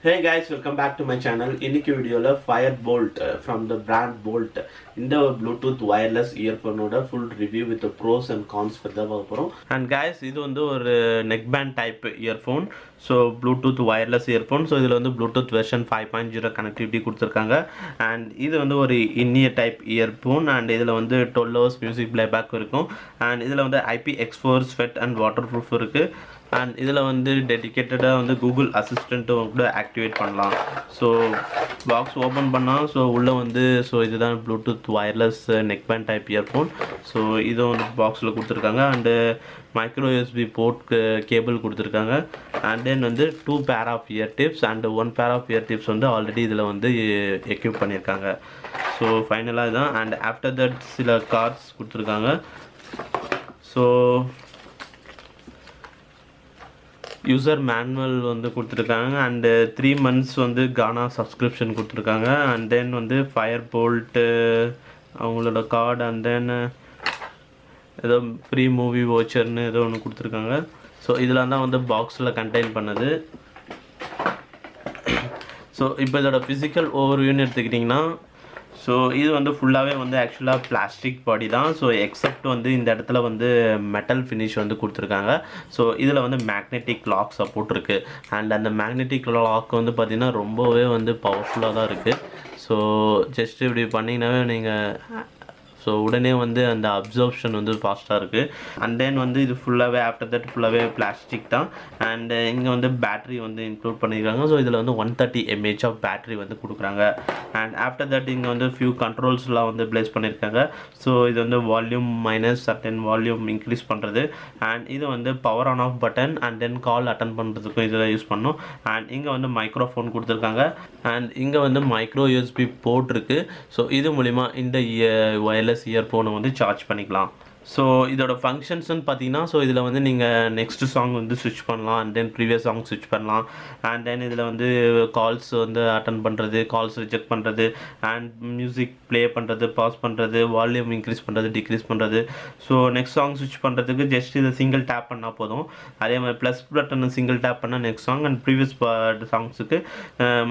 Hey guys, welcome back to my channel. இன்னைக்கு வீடியோல Firebolt from the brand Bolt இந்த Bluetooth wireless earphone ஓட full review with the pros and cons பத்தி தான் பார்க்க போறோம். And guys, இது வந்து ஒரு neck band type earphone. So Bluetooth wireless earphone. So இதுல வந்து Bluetooth version 5.0 connectivity கொடுத்திருக்காங்க. And இது வந்து ஒரு in-ear type earphone and இதுல வந்து 12 hours music playback இருக்கும். And இதுல வந்து IPX4 sweat and waterproof இருக்கு. அண்ட் இதில் வந்து டெடிக்கேட்டடாக வந்து கூகுள் அசிஸ்டண்ட்டும் கூட ஆக்டிவேட் பண்ணலாம். ஸோ பாக்ஸ் ஓப்பன் பண்ணால் ஸோ உள்ளே வந்து ஸோ இதுதான் Bluetooth wireless neck band type earphone. So இதுவும் வந்து பாக்ஸில் கொடுத்துருக்காங்க. And micro USB port cable கொடுத்துருக்காங்க. அண்ட் தென் வந்து 2 pair of ear tips and 1 pair of ear tips வந்து ஆல்ரெடி இதில் வந்து எக்யூப் பண்ணியிருக்காங்க. ஸோ ஃபைனலாக இதுதான். அண்ட் ஆஃப்டர் தட் சில கார்ட்ஸ் கொடுத்துருக்காங்க. ஸோ யூசர் மேனுவல் வந்து கொடுத்துருக்காங்க. அண்டு 3 months வந்து கானா சப்ஸ்கிரிப்ஷன் கொடுத்துருக்காங்க. அண்ட் தென் வந்து Firebolt அவங்களோட கார்டு அண்ட் தென் ஏதோ ஃப்ரீ மூவி வாச்சர்னு ஏதோ ஒன்று கொடுத்துருக்காங்க. ஸோ இதெல்லாம் தான் வந்து பாக்ஸில் கண்டெயின் பண்ணது. ஸோ இப்போ இதோட ஃபிசிக்கல் ஓவர்வியூன்னு எடுத்துக்கிட்டிங்கன்னா ஸோ இது வந்து ஃபுல்லாகவே வந்து ஆக்சுவலாக பிளாஸ்டிக் பாடி தான். ஸோ எக்ஸப்ட் வந்து இந்த இடத்துல வந்து மெட்டல் ஃபினிஷ் வந்து கொடுத்துருக்காங்க. ஸோ இதில் வந்து மேக்னெட்டிக் லாக் சப்போர்ட் இருக்குது. அண்ட் அந்த மேக்னெட்டிக் லாக் வந்து பார்த்திங்கன்னா ரொம்பவே வந்து பவர்ஃபுல்லாக தான் இருக்குது. ஸோ ஜஸ்ட் இப்படி பண்ணிங்கனாவே நீங்கள் ஸோ உடனே வந்து அந்த அப்சர்ப்ஷன் வந்து ஃபாஸ்ட்டாக இருக்குது. அண்ட் தென் வந்து இது ஃபுல்லாகவே ஆஃப்டர் தட் ஃபுல்லாகவே பிளாஸ்டிக் தான். அண்டு இங்கே வந்து பேட்ரி வந்து இன்க்ளூட் பண்ணியிருக்காங்க. ஸோ இதில் வந்து 130 mAh ஆஃப் பேட்ரி வந்து கொடுக்குறாங்க. அண்ட் ஆஃப்டர் தட் இங்கே வந்து ஃபியூ கண்ட்ரோல்ஸ்லாம் வந்து ப்ளேஸ் பண்ணியிருக்காங்க. ஸோ இது வந்து volume minus certain volume increase பண்ணுறது. அண்ட் இது வந்து power on off button and then call attend பண்ணுறதுக்கும் இதில் யூஸ் பண்ணணும். அண்ட் இங்கே வந்து மைக்ரோஃபோன் கொடுத்துருக்காங்க. அண்ட் இங்கே வந்து மைக்ரோ யூஎஸ்பி போர்ட் இருக்குது. ஸோ இது மூலிமா இந்த வயர்லெஸ் இயர்ஃபோனை வந்து சார்ஜ் பண்ணிக்கலாம். ஸோ இதோட ஃபங்க்ஷன்ஸ்னு பார்த்தீங்கன்னா ஸோ இதில் வந்து நீங்கள் நெக்ஸ்ட் சாங் வந்து ஸ்விட்ச் பண்ணலாம். அண்ட் தென் ப்ரீவியஸ் சாங் ஸ்விட்ச் பண்ணலாம். அண்ட் தென் இதில் வந்து கால்ஸ் வந்து அட்டன் பண்ணுறது, கால்ஸ் ரிஜெக்ட் பண்ணுறது, அண்ட் மியூசிக் ப்ளே பண்ணுறது, பாஸ் பண்ணுறது, வால்யூம் இன்க்ரீஸ் பண்ணுறது, டிக்ரீஸ் பண்ணுறது. ஸோ நெக்ஸ்ட் சாங் ஸ்விட்ச் பண்ணுறதுக்கு ஜஸ்ட் இதை சிங்கிள் டேப் பண்ணால் போதும். அதே மாதிரி ப்ளஸ் பட்டனை சிங்கிள் டேப் பண்ணால் நெக்ஸ்ட் சாங், அண்ட் ப்ரீவியஸ் சாங்ஸுக்கு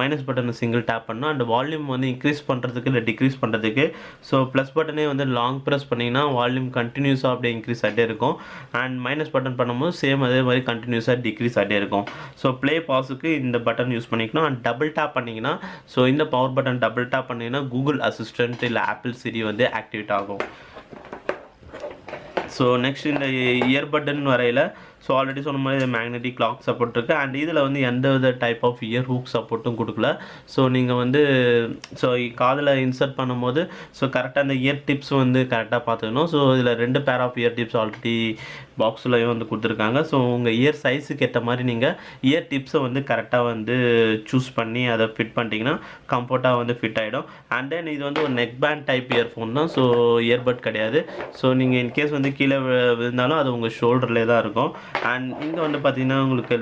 மைனஸ் பட்டனை சிங்கிள் டேப் பண்ணால் அண்ட் வால்யூம் வந்து இன்க்ரீஸ் பண்ணுறதுக்கு இல்லை டிக்ரீஸ் பண்ணுறதுக்கு. ஸோ ப்ளஸ் பட்டனே வந்து லாங் ப்ரெஸ் பண்ணிங்கன்னா வால்யூம் கண்டினியூஸாக அப்படியே இன்க்ரீஸ் ஆகிட்டே இருக்கும். அண்ட் மைனஸ் பட்டன் பண்ணும்போது சேம் அதே மாதிரி கண்டினியூஸாக டிக்ரீஸ் ஆகிட்டே இருக்கும். ஸோ ப்ளே பாஸுக்கு இந்த பட்டன் யூஸ் பண்ணிக்கணும். அண்ட் டபுள் டேப் பண்ணிங்கன்னா ஸோ இந்த பவர் பட்டன் டபுள் டேப் பண்ணிங்கன்னா கூகுள் அசிஸ்டன்ட் இல்லை ஆப்பிள் சிரி வந்து ஆக்டிவேட் ஆகும். ஸோ நெக்ஸ்ட் இந்த இயர்பட்டன் வரையில் ஸோ ஆல்ரெடி சொன்ன மாதிரி இது மேக்னெட்டிக் லாக் சப்போர்ட் இருக்குது. அண்ட் இதில் வந்து எந்த வித டைப் ஆஃப் இயர் ஹூக் சப்போர்ட்டும் கொடுக்கல. ஸோ நீங்கள் வந்து ஸோ காதில் இன்சர்ட் பண்ணும்போது ஸோ கரெக்டாக அந்த இயர் டிப்ஸ் வந்து கரெக்டாக பார்த்துக்கணும். ஸோ இதில் 2 pair of ear tips already பாக்ஸ்லையும் வந்து கொடுத்துருக்காங்க. ஸோ உங்கள் இயர் சைஸுக்கு ஏற்ற மாதிரி நீங்கள் இயர் டிப்ஸை வந்து கரெக்டாக வந்து சூஸ் பண்ணி அதை ஃபிட் பண்ணிட்டீங்கன்னா கம்ஃபர்ட்டாக வந்து ஃபிட் ஆகிடும். அண்ட் தென் இது வந்து ஒரு நெக் பேண்ட் டைப் இயர்ஃபோன் தான். ஸோ இயர்பட் கிடையாது. ஸோ நீங்கள் இன்கேஸ் வந்து கீழே விழுந்தாலும் அது உங்கள் ஷோல்டர்லேயே தான் இருக்கும். அண்ட் இங்கே வந்து பார்த்தீங்கன்னா உங்களுக்கு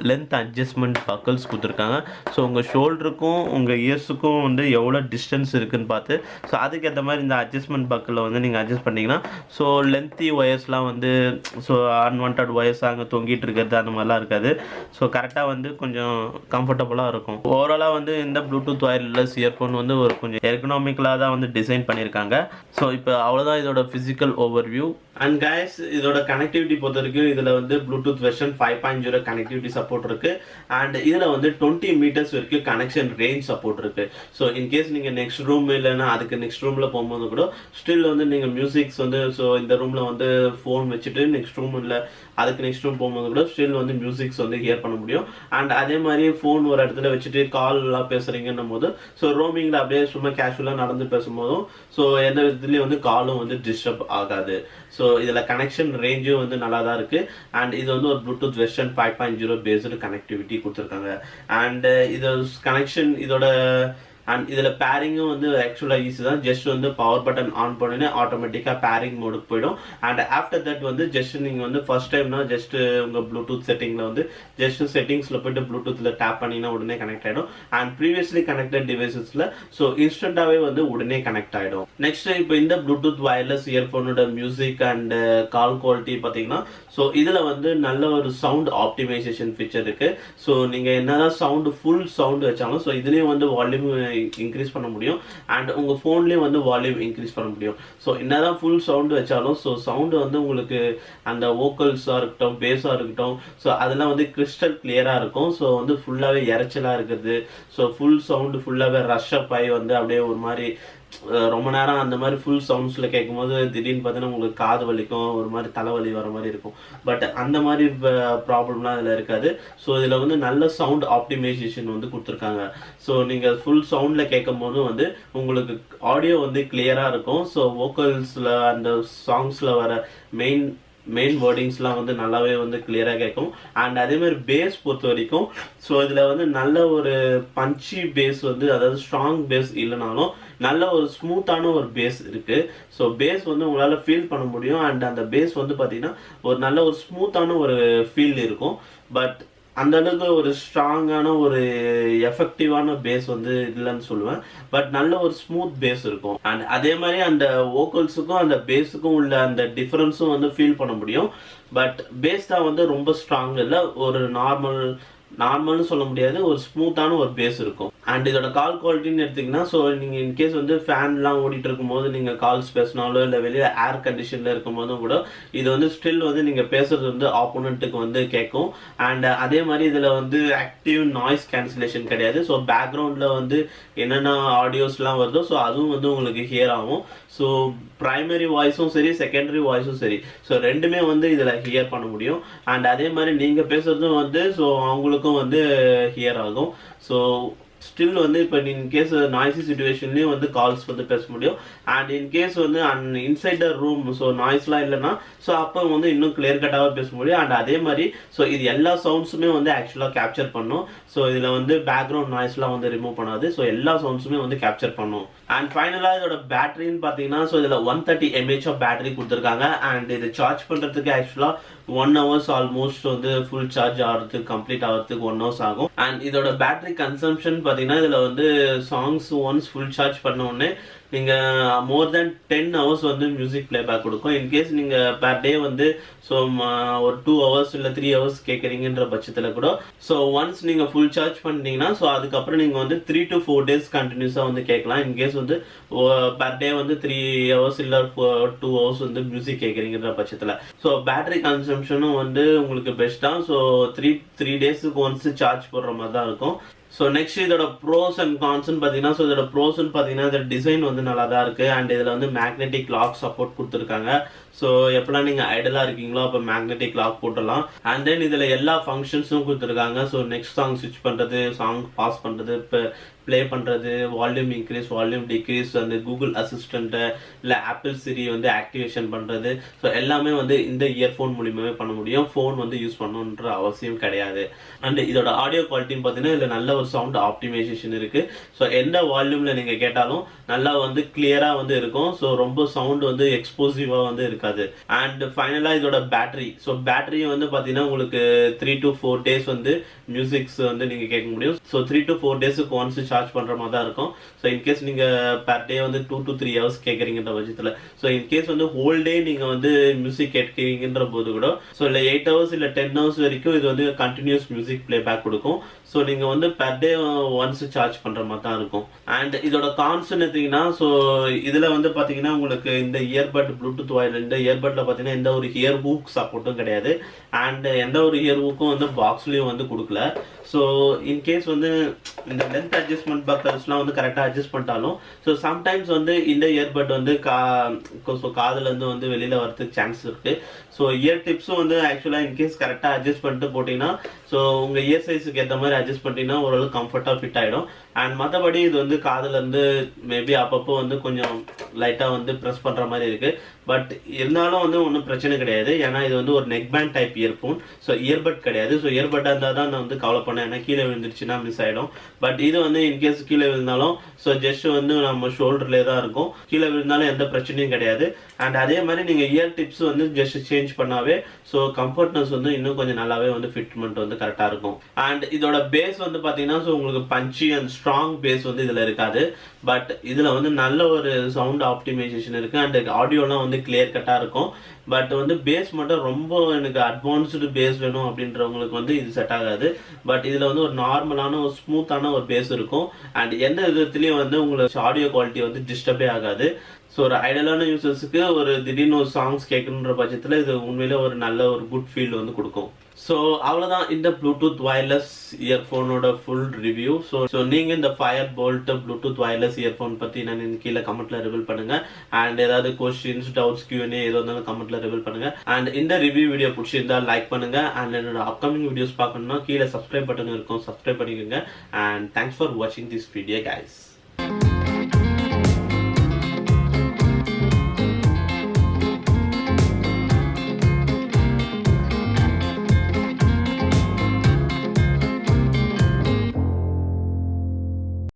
லென்த் அட்ஜஸ்ட்மெண்ட் பக்கல்ஸ் கொடுத்துருக்காங்க. ஸோ உங்கள் ஷோல்டருக்கும் உங்கள் இயர்ஸுக்கும் வந்து எவ்வளோ டிஸ்டன்ஸ் இருக்குதுன்னு பார்த்து ஸோ அதுக்கேற்ற மாதிரி இந்த அட்ஜஸ்ட்மெண்ட் பக்கலில் வந்து நீங்கள் அட்ஜஸ்ட் பண்ணிங்கன்னா ஸோ லென்த்தி ஒயர்ஸ்லாம் வந்து ஸோ அன்வான்ட் ஒயர்ஸ் அங்கே தொங்கிட்டு இருக்கிறது அந்த மாதிரிலாம் இருக்காது. ஸோ கரெக்டாக வந்து கொஞ்சம் கம்ஃபர்டபுளாக இருக்கும். ஓவராலாக வந்து இந்த ப்ளூடூத் வயர்லெஸ் இயர்ஃபோன் வந்து ஒரு கொஞ்சம் எர்கனாமிக்கலாக தான் வந்து டிசைன் பண்ணியிருக்காங்க. ஸோ இப்போ அவ்வளோதான் இதோட ஃபிசிக்கல் ஓவர்வியூ. அண்ட் கைஸ் இதோட கனெக்டிவிட்டி பொறுத்த வரைக்கும் இதில் வந்து ப்ளூடூத் வெர்ஷன் 5.0 கனெக்டிவிட்டி சப்போர்ட் இருக்குது. அண்ட் இதில் வந்து 20 meters வரைக்கும் கனெக்ஷன் ரேஞ்ச் சப்போர்ட் இருக்குது. ஸோ இன்கேஸ் நீங்கள் நெக்ஸ்ட் ரூம் இல்லைன்னா அதுக்கு நெக்ஸ்ட் ரூமில் போகும்போது கூட ஸ்டில் வந்து நீங்கள் மியூசிக்ஸ் வந்து ஸோ இந்த ரூமில் வந்து ஃபோன் வச்சுட்டு நெக்ஸ்ட் ரூம் இல்லை அதுக்கு நெக்ஸ்ட் ரூம் போகும்போது கூட ஸ்டில் வந்து மியூசிக்ஸ் வந்து ஹியர் பண்ண முடியும். அண்ட் அதே மாதிரி ஃபோன் ஒரு இடத்துல வச்சுட்டு கால்லாம் பேசுகிறீங்கன்னும் போது ஸோ ரோமிங்கில் அப்படியே சும்மா கேஷுவலாக நடந்து பேசும்போதும் ஸோ எந்த விதத்துலேயும் வந்து காலும் வந்து டிஸ்டர்ப் ஆகாது. ஸோ இதில் கனெக்ஷன் ரேஞ்சும் வந்து நல்லா தான் இருக்குது. அண்ட் இது வந்து ஒரு ப்ளூடூத் வெர்ஷன் 5.0 பேஸ்டு கனெக்டிவிட்டி கொடுத்துருக்காங்க. அண்ட் இது கனெக்ஷன் இதோட அண்ட் இதில் பேரிங்கும் வந்து ஆக்சுவலாக ஈஸி தான். ஜஸ்ட் வந்து பவர் பட்டன் ஆன் பண்ணினா ஆட்டோமேட்டிக்காக பேரிங் மோடுக்கு போயிடும். அண்ட் ஆஃப்டர் தட் வந்து ஜஸ்ட் நீங்கள் வந்து ஃபர்ஸ்ட் டைம்னா ஜஸ்ட் உங்கள் ப்ளூடூத் செட்டிங்கில் வந்து ஜஸ்ட் செட்டிங்ஸில் போய்ட்டு ப்ளூடூத்தில் டேப் பண்ணிங்கன்னா உடனே கனெக்ட் ஆகிடும். அண்ட் ப்ரீவியஸ்லி கனெக்டட் டிவைசஸில் ஸோ இன்ஸ்டண்ட்டாகவே வந்து உடனே கனெக்ட் ஆகிடும். நெக்ஸ்ட் இப்போ இந்த ப்ளூடூத் வயர்லெஸ் இயர்ஃபோனோட மியூசிக் அண்ட் கால் குவாலிட்டி பார்த்தீங்கன்னா ஸோ இதில் வந்து நல்ல ஒரு சவுண்ட் ஆப்டிமைசேஷன் ஃபீச்சர் இருக்குது. ஸோ நீங்கள் என்னதான் சவுண்டு ஃபுல் சவுண்டு வச்சாலும் ஸோ இதுலேயும் வந்து வால்யூம் இன்க்ரீஸ் பண்ண முடியும். அண்ட் உங்கள் ஃபோன்லேயும் வந்து வால்யூம் இன்க்ரீஸ் பண்ண முடியும். ஸோ என்னதான் ஃபுல் சவுண்டு வச்சாலும் ஸோ சவுண்டு வந்து உங்களுக்கு அந்த வோக்கல்ஸாக இருக்கட்டும், பேஸாக இருக்கட்டும், ஸோ அதெல்லாம் வந்து கிறிஸ்டல் கிளியராக இருக்கும். ஸோ வந்து ஃபுல்லாகவே இறைச்சலாக இருக்குது. ஸோ ஃபுல் சவுண்டு ஃபுல்லாகவே ரஷ் அப் ஆகி வந்து அப்படியே ஒரு மாதிரி ரொம்ப நேரம் அந்த மாதிரி ஃபுல் சவுண்ட்ஸில் கேட்கும்போது திடீர்னு பார்த்தீங்கன்னா உங்களுக்கு காது வலிக்கும், ஒரு மாதிரி தலைவலி வர மாதிரி இருக்கும். பட் அந்த மாதிரி ப்ராப்ளம்லாம் இதில் இருக்காது. ஸோ இதில் வந்து நல்ல சவுண்ட் ஆப்டிமைசேஷன் வந்து கொடுத்துருக்காங்க. ஸோ நீங்கள் ஃபுல் சவுண்டில் கேட்கும் போதும் வந்து உங்களுக்கு ஆடியோ வந்து கிளியராக இருக்கும். ஸோ வோக்கல்ஸில் அந்த சாங்ஸில் வர மெயின் வேர்டிங்ஸ்லாம் வந்து நல்லாவே வந்து கிளியராக கேட்கும். அண்ட் அதேமாதிரி பேஸ் பொறுத்த வரைக்கும் ஸோ இதில் வந்து நல்ல ஒரு பஞ்சி பேஸ் வந்து, அதாவது ஸ்ட்ராங் பேஸ் இல்லைனாலும் நல்ல ஒரு ஸ்மூத்தான ஒரு பேஸ் இருக்குது. ஸோ பேஸ் வந்து உங்களால் ஃபீல் பண்ண முடியும். அண்ட் அந்த பேஸ் வந்து பார்த்தீங்கன்னா ஒரு நல்ல ஒரு ஸ்மூத்தான ஒரு ஃபீல் இருக்கும். பட் அந்த அளவுக்கு ஒரு ஸ்ட்ராங்கான ஒரு எஃபெக்டிவான பேஸ் வந்து இல்லைன்னு சொல்லுவேன். பட் நல்ல ஒரு ஸ்மூத் பேஸ் இருக்கும். அண்ட் அதே மாதிரி அந்த வோக்கல்ஸுக்கும் அந்த பேஸுக்கும் உள்ள அந்த டிஃப்ரென்ஸும் வந்து ஃபீல் பண்ண முடியும். பட் பேஸ் தான் வந்து ரொம்ப ஸ்ட்ராங் இல்லை, ஒரு நார்மல்னு சொல்ல முடியாது, ஒரு ஸ்மூத்தான ஒரு பேஸ் இருக்கும். அண்ட் இதோட கால் குவாலிட்டின்னு எடுத்திங்கன்னா ஸோ நீங்கள் இன்கேஸ் வந்து ஃபேன்லாம் ஓடிட்டு இருக்கும்போது நீங்கள் கால்ஸ் பேசினாலோ இல்லை வெளியே ஏர் கண்டிஷனில் இருக்கும் போதும் கூட இது வந்து ஸ்டில் வந்து நீங்கள் பேசுறது வந்து ஆப்போனண்ட்டுக்கு வந்து கேட்கும். அண்ட் அதே மாதிரி இதில் வந்து ஆக்டிவ் நாய்ஸ் கேன்சலேஷன் கிடையாது. ஸோ பேக்ரவுண்டில் வந்து என்னென்ன ஆடியோஸ்லாம் வருதோ ஸோ அதுவும் வந்து உங்களுக்கு ஹியர் ஆகும். ஸோ ப்ரைமரி வாய்ஸும் சரி, செகண்டரி வாய்ஸும் சரி, ஸோ ரெண்டுமே வந்து இதில் ஹியர் பண்ண முடியும். அண்ட் அதே மாதிரி நீங்கள் பேசுறதும் வந்து ஸோ அவங்களுக்கும் வந்து ஹியர் ஆகும். ஸோ ஸ்டில் வந்து இப்போ இன்கேஸ் நாய்ஸி சுச்சுவேஷன்லேயும் வந்து கால்ஸ் வந்து பேச முடியும். அண்ட் இன்கேஸ் வந்து இன்சைட் த ரூம் ஸோ நாய்ஸ்லாம் இல்லைன்னா ஸோ அப்போ வந்து இன்னும் கிளியர் கட்டாக பேச முடியும். அண்ட் அதே மாதிரி ஸோ இது எல்லா சவுண்ட்ஸுமே வந்து ஆக்சுவலாக கேப்சர் பண்ணும். ஸோ இதில் வந்து பேக்ரவுண்ட் நாய்ஸ்லாம் வந்து ரிமூவ் பண்ணாது. ஸோ எல்லா சவுண்ட்ஸுமே வந்து கேப்சர் பண்ணும். அண்ட் ஃபைனலாக இதோட பேட்டரின்னு பார்த்தீங்கன்னா ஸோ இதில் 130 mAh ஆஃப் பேட்டரி கொடுத்துருக்காங்க. அண்ட் இது சார்ஜ் பண்ணுறதுக்கு ஆக்சுவலாக 1 hours ஆல்மோஸ்ட் வந்து ஃபுல் சார்ஜ் ஆகிறதுக்கு கம்ப்ளீட் ஆகிறதுக்கு 1 hours ஆகும். அண்ட் இதோட பேட்டரி கன்சம்ஷன் பார்த்தீங்கன்னா இதில் வந்து சாங்ஸ் ஒன்ஸ் ஃபுல் சார்ஜ் பண்ண உடனே நீங்கள் மோர் தென் 10 hours வந்து மியூசிக் பிளேபேக் கொடுக்கும். இன்கேஸ் நீங்கள் பர் டே வந்து ஸோ ஒரு 2 hours இல்லை 3 hours கேட்குறீங்கன்ற பட்சத்தில் கூட ஸோ ஒன்ஸ் நீங்கள் ஃபுல் சார்ஜ் பண்ணிட்டீங்கன்னா ஸோ அதுக்கப்புறம் நீங்கள் வந்து 3 to 4 days கண்டினியூஸாக வந்து கேட்கலாம். இன்கேஸ் வந்து பர் டே வந்து 3 hours இல்லை 2 hours வந்து மியூசிக் கேட்குறீங்கன்ற பட்சத்தில் ஸோ பேட்டரி கன்சம்ஷனும் வந்து உங்களுக்கு பெஸ்ட் தான். ஸோ 3 daysக்கு ஒன்ஸ் சார்ஜ் போடுற மாதிரி தான் இருக்கும். ஸோ நெக்ஸ்ட் இதோட ப்ரோஸ் அண்ட் கான்ஸ்ன்னு பார்த்தீங்கன்னா ஸோ இதோட ப்ரோஸ்ன்னு பார்த்தீங்கன்னா இதோட டிசைன் வந்து நல்லா தான் இருக்குது. அண்ட் இதில் வந்து மேக்னெட்டிக் லாக் சப்போர்ட் கொடுத்துருக்காங்க. ஸோ எப்போலாம் நீங்கள் ஐடலாக இருக்கீங்களோ அப்போ மேக்னெட்டிக் லாக் போட்டுடலாம். அண்ட் தென் இதில் எல்லா ஃபங்க்ஷன்ஸும் கொடுத்துருக்காங்க. ஸோ நெக்ஸ்ட் சாங் ஸ்விட்ச் பண்ணுறது, சாங் பாஸ் பண்ணுறது, இப்போ ப்ளே பண்ணுறது, வால்யூம் இன்க்ரீஸ், வால்யூம் டிக்ரீஸ், அந்த கூகுள் அசிஸ்டண்ட்டை இல்லை ஆப்பிள் சிரி வந்து ஆக்டிவேஷன் பண்ணுறது, ஸோ எல்லாமே வந்து இந்த இயர்ஃபோன் மூலியமாகவே பண்ண முடியும். ஃபோன் வந்து யூஸ் பண்ணணுன்ற அவசியம் கிடையாது. அண்ட் இதோட ஆடியோ குவாலிட்டின்னு பார்த்தீங்கன்னா இதில் நல்ல ஒரு சவுண்ட் ஆப்டிமைசேஷன் இருக்குது. ஸோ எந்த வால்யூமில் நீங்கள் கேட்டாலும் நல்லா வந்து கிளியராக வந்து இருக்கும். ஸோ ரொம்ப சவுண்ட் வந்து எக்ஸ்போசிவாக வந்து இருக்காது. அண்ட் ஃபைனலாக இதோட பேட்டரி, ஸோ பேட்டரி வந்து பார்த்தீங்கன்னா உங்களுக்கு 3 to 4 days வந்து மியூசிக்ஸ் வந்து நீங்கள் கேட்க முடியும். ஸோ 3 to 4 daysக்கு ஒன்ஸ் சார்ஜ் பண்ணுற மாதிரி தான் இருக்கும். ஸோ இன்கேஸ் நீங்கள் பர் டே வந்து 2 to 3 hours கேட்குறீங்கன்ற பட்சத்தில் ஸோ இன்கேஸ் வந்து ஹோல் டே நீங்கள் வந்து மியூசிக் கேட்குறீங்கன்ற போது கூட ஸோ இல்லை 8 hours இல்லை 10 hours வரைக்கும் இது வந்து கண்டினியூஸ் மியூசிக் பிளேபேக் கொடுக்கும். ஸோ நீங்கள் வந்து பர் டே ஒன்ஸ் சார்ஜ் பண்ணுற மாதிரி தான் இருக்கும். அண்ட் இதோட கான்ஸ்ன்னு எடுத்தீங்கன்னா ஸோ இதில் வந்து பார்த்தீங்கன்னா உங்களுக்கு இந்த இயர்பட் ப்ளூடூத் வாயில் இந்த இயர்பட்டில் பார்த்தீங்கன்னா எந்த ஒரு இயர் ஹூக் சப்போர்ட்டும் கிடையாது. அண்ட் எந்த ஒரு இயர் ஹூக்கும் வந்து பாக்ஸ்லேயும் வந்து கொடுக்கல. ஸோ இன்கேஸ் வந்து இந்த லென்த் அட்ஜஸ்ட்மெண்ட் பக்கர்ஸ்லாம் வந்து கரெக்டாக அட்ஜஸ்ட் பண்ணிட்டாலும் ஸோ சம்டைம்ஸ் வந்து இந்த இயர்பட் வந்து காதுலேருந்து வந்து வெளியில் வரதுக்கு சான்ஸ் இருக்குது. ஸோ இயர் டிப்ஸும் வந்து ஆக்சுவலாக இன்கேஸ் கரெக்டாக அட்ஜஸ்ட் பண்ணிட்டு போட்டிங்கன்னா ஸோ உங்கள் இயர் சைஸுக்கு ஏற்ற மாதிரி அட்ஜஸ்ட் பண்ணிட்டீங்கன்னா ஓரளவுக்கு கம்ஃபர்ட்டாக ஃபிட் ஆகிடும். அண்ட் மற்றபடி இது வந்து காதுலேருந்து மேபி அப்பப்போ வந்து கொஞ்சம் லைட்டாக வந்து ப்ரெஸ் பண்ணுற மாதிரி இருக்குது. பட் இருந்தாலும் வந்து ஒன்றும் பிரச்சனை கிடையாது. ஏன்னா இது வந்து ஒரு neck band type earphone. So earbud கிடையாது. ஸோ இயர்பட்டாக இருந்தால் தான் நான் வந்து கவலை பண்ணேன். ஏன்னா கீழே விழுந்துருச்சுன்னா மிஸ் ஆகிடும். பட் இது வந்து இன்கேஸ் கீழே விழுந்தாலும் ஸோ ஜஸ்ட் வந்து நம்ம ஷோல்டர்லேயே தான் இருக்கும். கீழே விழுந்தாலும் எந்த பிரச்சனையும் கிடையாது. அண்ட் அதே மாதிரி நீங்கள் இயர் டிப்ஸ் வந்து ஜஸ்ட் சேஞ்ச் பண்ணாவே ஸோ கம்ஃபர்ட்னஸ் வந்து இன்னும் கொஞ்சம் நல்லாவே வந்து ஃபிட்மெண்ட் வந்து கரெக்டாக இருக்கும். அண்ட் இதோட பேஸ் வந்து பார்த்தீங்கன்னா ஸோ உங்களுக்கு பஞ்சி அண்ட் ஸ்ட்ராங் பேஸ் வந்து இதில் இருக்காது. பட் இதில் வந்து நல்ல ஒரு சவுண்ட் ஆப்டிமைசேஷன் இருக்குது. அண்ட் ஆடியோலாம் வந்து கிளியர் கட்டாக இருக்கும். பட் வந்து பேஸ் மட்டும் ரொம்ப எனக்கு அட்வான்ஸ்டு பேஸ் வேணும் அப்படின்றவங்களுக்கு வந்து இது செட் ஆகாது. பட் இதில் வந்து ஒரு நார்மலான ஒரு ஸ்மூத்தான ஒரு பேஸ் இருக்கும். அண்ட் எந்த விதத்துலேயும் வந்து உங்களுக்கு ஆடியோ குவாலிட்டி வந்து டிஸ்டர்பே ஆகாது. ஸோ ஒரு ஐடியலான யூசர்ஸுக்கு ஒரு திடீர்னு ஒரு சாங்ஸ் கேட்கணுன்ற பட்சத்தில் இது உண்மையிலே ஒரு நல்ல ஒரு குட் ஃபீல் வந்து கொடுக்கும். ஸோ அவ்வளோதான் இந்த ப்ளூடூத் வயர்லெஸ் இயர்ஃபோனோட ஃபுல் ரிவ்யூ. ஸோ நீங்கள் இந்த Fire Boltt Bluetooth wireless earphone பற்றி நான் கீழே கமெண்ட்டில் ரிவீல் பண்ணுங்கள். அண்ட் ஏதாவது கொஸ்டின்ஸ் டவுட்ஸ் Q&A எது வந்தாலும் கமெண்ட்டில் ரிவீல் பண்ணுங்கள். அண்ட் இந்த ரிவ்யூ வீடியோ பிடிச்சிருந்தா லைக் பண்ணுங்கள். அண்ட் என்னோட அப்கமிங் வீடியோஸ் பார்க்கணுன்னா கீழே சப்ஸ்கிரைப் பட்டன் இருக்கும், சப்ஸ்கிரைப் பண்ணிக்கோங்க. அண்ட் தேங்க்ஸ் ஃபார் வாட்சிங் திஸ் வீடியோ கைஸ்.